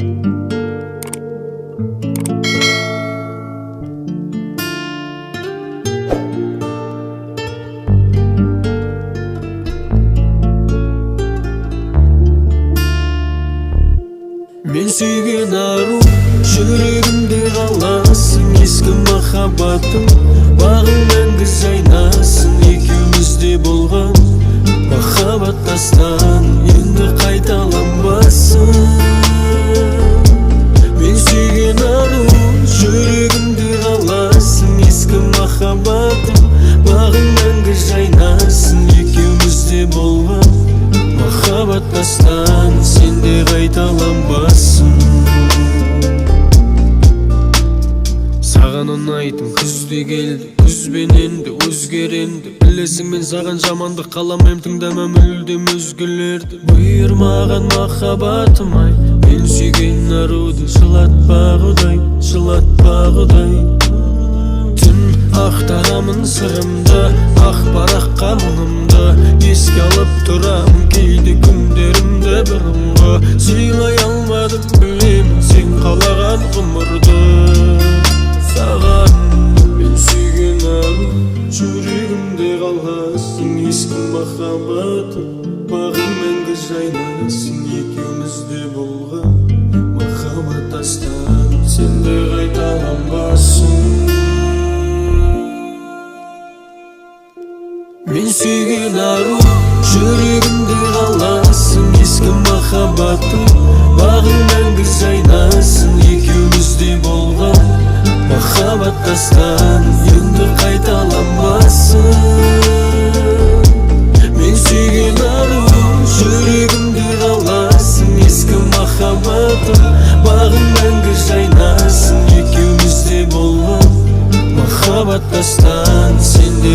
Мен сүйген ару, жүрегімде қаласың. Ескі махаббатым, бағың мәңгі жайнасын. Екеумізде болған махаббат тастан енді қайталанбасын. Мен сүйген ару, жүрегімде қаласың. Ескі махаббатым, бағың мәңгі жайнасын. Екеумізде болған махаббат тастан сенде қайталанбасын. Саған ұнайтын күзде келді, күзбен енді өзгеренді. Білесің мен саған жамандық қаламайм, тыңдама мүлдем өзгелерді. Бұйырмаған махаббатым ай, мен сүйген аруды жылатпа құдай, жылатпа құдай. Түн ақтарамын сырымды, ақ параққа мұңымды. Еске алып тұрамын кейде күндерімді бұрынғы. Сыйлай алмадым білемін сен қалаған ғұмырды. Саған мен сүйген ару, жүрегімде қаласың. Ескі махаббатым, бағың мәңгі жайнасын. Екеумізде болған махаббат тастан сенде қайталанбасын. Мен сүйген ару, жүрегімде қаласың. Ескі махаббатым, бағың мәңгі жайнасын. Екеумізде болған махаббат тастан енді қайталанбасын. Мен сүйген ару, жүрегімде қаласың. Ескі махаббатым, бағың мәңгі жайнасын. Екеумізде болған махаббат тастан сенде